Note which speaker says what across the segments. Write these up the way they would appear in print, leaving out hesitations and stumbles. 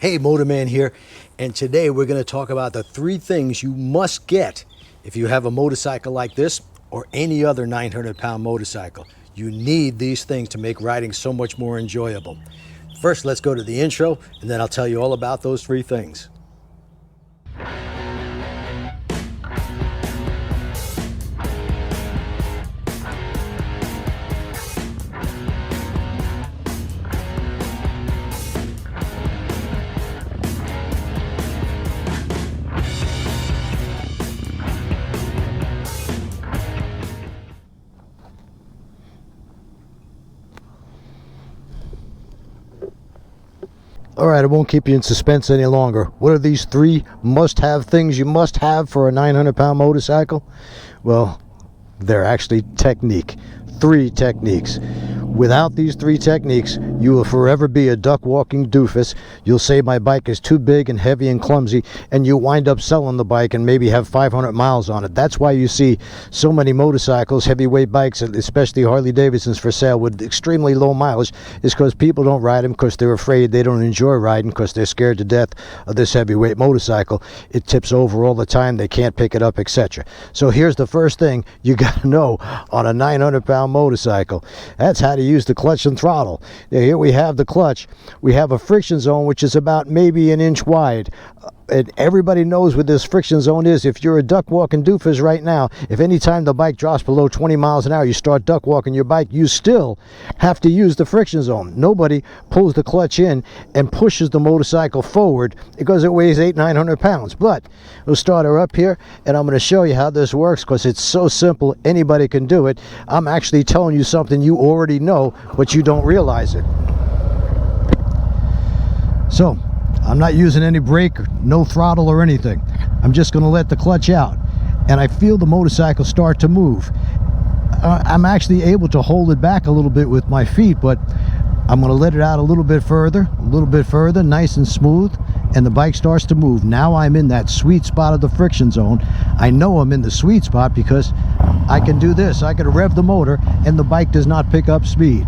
Speaker 1: Hey, Motorman here, and today we're going to talk about the 3 things you must get if you have a motorcycle like this or any other 900-pound motorcycle. You need these things to make riding so much more enjoyable. First, let's go to the intro, and then I'll tell you all about those 3 things. All right, I won't keep you in suspense any longer. What are these 3 must-have things you must have for a 900-pound motorcycle? Well, they're actually technique. 3 techniques. Without these 3 techniques, you will forever be a duck-walking doofus. You'll say my bike is too big and heavy and clumsy, and you wind up selling the bike and maybe have 500 miles on it. That's why you see so many motorcycles, heavyweight bikes, especially Harley Davidsons for sale with extremely low mileage, is because people don't ride them because they're afraid, they don't enjoy riding because they're scared to death of this heavyweight motorcycle. It tips over all the time, they can't pick it up, etc. So here's the first thing you got to know on a 900-pound motorcycle. That's how to use the clutch and throttle. Now, here we have the clutch. We have a friction zone which is about maybe an inch wide. And everybody knows what this friction zone is. If you're a duck walking doofus right now, if any time the bike drops below 20 miles an hour, you start duck walking your bike, you still have to use the friction zone. Nobody pulls the clutch in and pushes the motorcycle forward because it weighs 800-900 pounds. But we'll start her up here, and I'm going to show you how this works because it's so simple, anybody can do it. I'm actually telling you something you already know, but you don't realize it. So, I'm not using any brake, no throttle or anything. I'm just going to let the clutch out, and I feel the motorcycle start to move. I'm actually able to hold it back a little bit with my feet, but I'm going to let it out a little bit further, nice and smooth, and the bike starts to move. Now I'm in that sweet spot of the friction zone. I know I'm in the sweet spot because I can do this. I can rev the motor, and the bike does not pick up speed.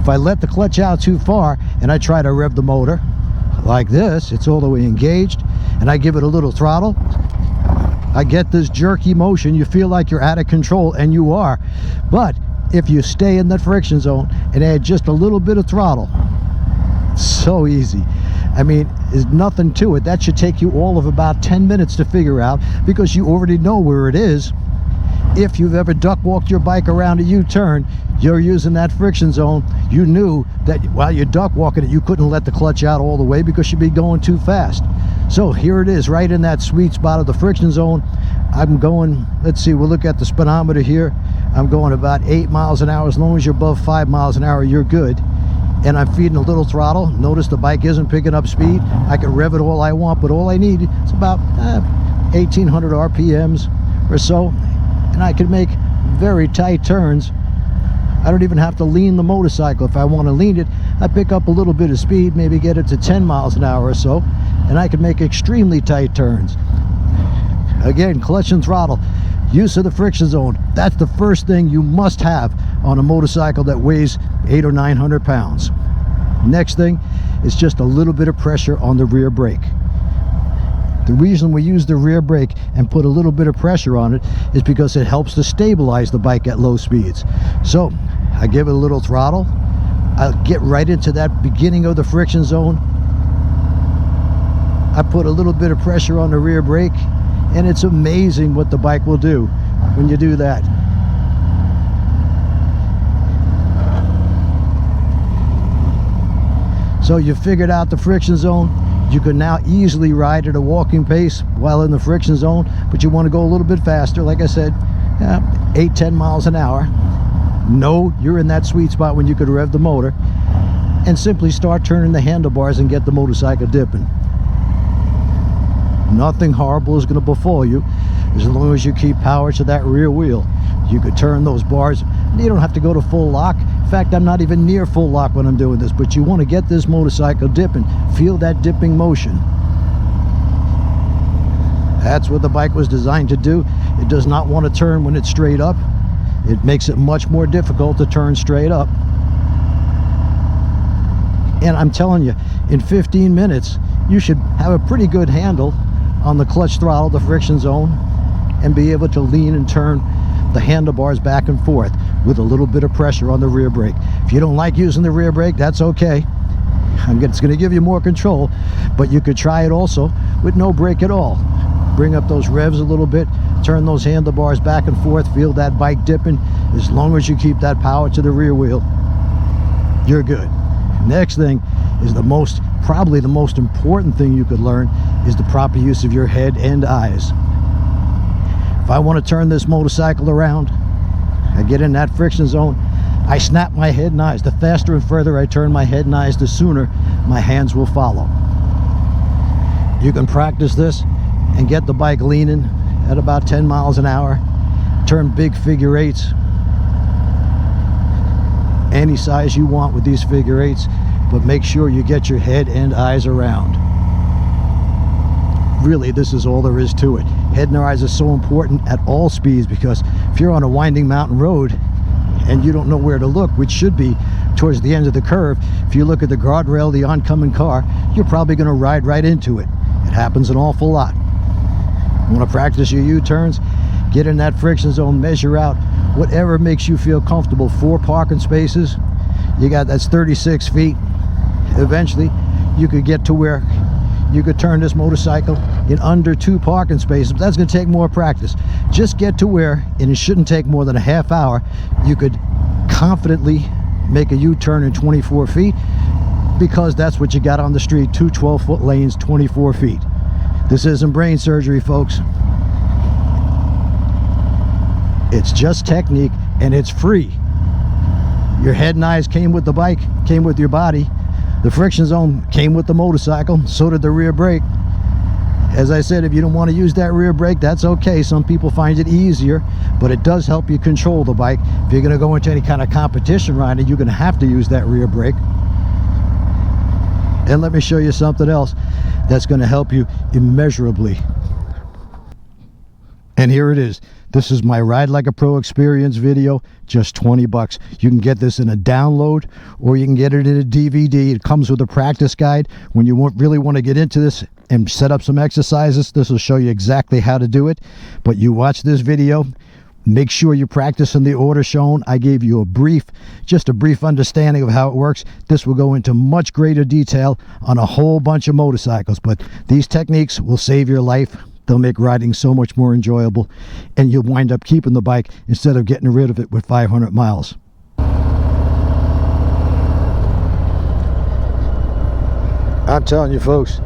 Speaker 1: If I let the clutch out too far, and I try to rev the motor, like this, it's all the way engaged, and I give it a little throttle, I get this jerky motion. You feel like you're out of control, and you are. But if you stay in that friction zone and add just a little bit of throttle, so easy. I mean, there's nothing to it. That should take you all of about 10 minutes to figure out because you already know where it is. If you've ever duck walked your bike around a U-turn, you're using that friction zone. You knew that while you're duck walking it, you couldn't let the clutch out all the way because you'd be going too fast. So here it is, right in that sweet spot of the friction zone. I'm going, let's see, we'll look at the speedometer here. I'm going about 8 miles an hour. As long as you're above 5 miles an hour, you're good. And I'm feeding a little throttle. Notice the bike isn't picking up speed. I can rev it all I want, but all I need is about 1,800 RPMs or so. And I can make very tight turns. I don't even have to lean the motorcycle. If I want to lean it, I pick up a little bit of speed, maybe get it to 10 miles an hour or so, and I can make extremely tight turns. Again, clutch and throttle, use of the friction zone. That's the first thing you must have on a motorcycle that weighs 800 or 900 pounds. Next thing is just a little bit of pressure on the rear brake. The reason we use the rear brake and put a little bit of pressure on it is because it helps to stabilize the bike at low speeds. So I give it a little throttle. I'll get right into that beginning of the friction zone. I put a little bit of pressure on the rear brake, and it's amazing what the bike will do when you do that. So you figured out the friction zone. You can now easily ride at a walking pace while in the friction zone, but you want to go a little bit faster, like I said, 8-10 miles an hour. No, you're in that sweet spot when you could rev the motor, and simply start turning the handlebars and get the motorcycle dipping. Nothing horrible is going to befall you as long as you keep power to that rear wheel. You could turn those bars. You don't have to go to full lock. In fact, I'm not even near full lock when I'm doing this, but you want to get this motorcycle dipping. Feel that dipping motion. That's what the bike was designed to do. It does not want to turn when it's straight up. It makes it much more difficult to turn straight up. And I'm telling you, in 15 minutes, you should have a pretty good handle on the clutch throttle, the friction zone, and be able to lean and turn the handlebars back and forth with a little bit of pressure on the rear brake. If you don't like using the rear brake, that's okay. It's going to give you more control, but you could try it also with no brake at all. Bring up those revs a little bit, turn those handlebars back and forth, feel that bike dipping. As long as you keep that power to the rear wheel, you're good. Next thing is probably the most important thing you could learn is the proper use of your head and eyes. If I want to turn this motorcycle around, I get in that friction zone, I snap my head and eyes. The faster and further I turn my head and eyes, the sooner my hands will follow. You can practice this and get the bike leaning at about 10 miles an hour. Turn big figure eights, any size you want with these figure eights, but make sure you get your head and eyes around. Really, this is all there is to it. Head and eyes are so important at all speeds, because if you're on a winding mountain road and you don't know where to look, which should be towards the end of the curve, if you look at the guardrail of the oncoming car, you're probably going to ride right into it. It happens an awful lot. You want to practice your U-turns? Get in that friction zone, measure out whatever makes you feel comfortable. 4 parking spaces, that's 36 feet. Eventually you could get to where you could turn this motorcycle in under 2 parking spaces. But that's going to take more practice. Just get to where, and it shouldn't take more than a half hour, you could confidently make a U-turn in 24 feet, because that's what you got on the street. 2 12-foot lanes, 24 feet. This isn't brain surgery, folks. It's just technique, and it's free. Your head and eyes came with the bike, came with your body. The friction zone came with the motorcycle, so did the rear brake. As I said, if you don't want to use that rear brake, that's okay. Some people find it easier, but it does help you control the bike. If you're going to go into any kind of competition riding, you're going to have to use that rear brake. And let me show you something else that's going to help you immeasurably. And here it is. This is my Ride Like a Pro experience video, just 20 bucks. You can get this in a download, or you can get it in a DVD. It comes with a practice guide. When you really want to get into this and set up some exercises, this will show you exactly how to do it. But you watch this video, make sure you practice in the order shown. I gave you just a brief understanding of how it works. This will go into much greater detail on a whole bunch of motorcycles, but these techniques will save your life. They'll make riding so much more enjoyable, and you'll wind up keeping the bike instead of getting rid of it with 500 miles. I'm telling you, folks,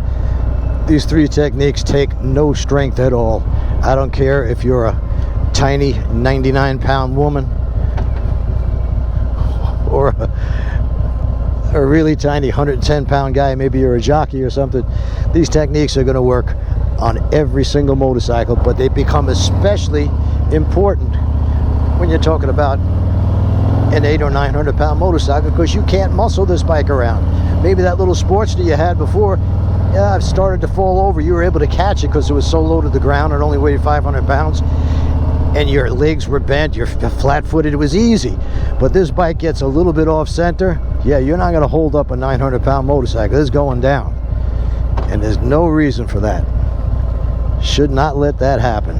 Speaker 1: these 3 techniques take no strength at all. I don't care if you're a tiny 99-pound woman or a really tiny 110-pound guy. Maybe you're a jockey or something. These techniques are going to work on every single motorcycle, but they become especially important when you're talking about an 800 or 900 pound motorcycle, because you can't muscle this bike around. Maybe that little Sportster you had before, yeah, I've started to fall over. You were able to catch it because it was so low to the ground and only weighed 500 pounds, and your legs were bent, you're flat-footed, it was easy. But this bike gets a little bit off center, yeah, you're not going to hold up a 900 pound motorcycle. It's going down, and there's no reason for that. Should not let that happen.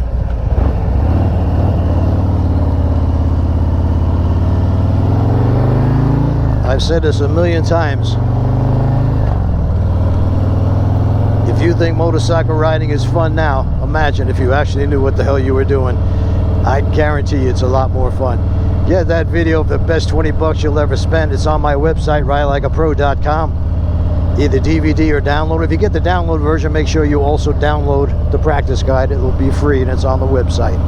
Speaker 1: I've said this a million times. If you think motorcycle riding is fun now, imagine if you actually knew what the hell you were doing. I guarantee you it's a lot more fun. Get that video of the best 20 bucks you'll ever spend. It's on my website, ridelikeapro.com. Either DVD or download. If you get the download version, make sure you also download the practice guide. It will be free, and it's on the website.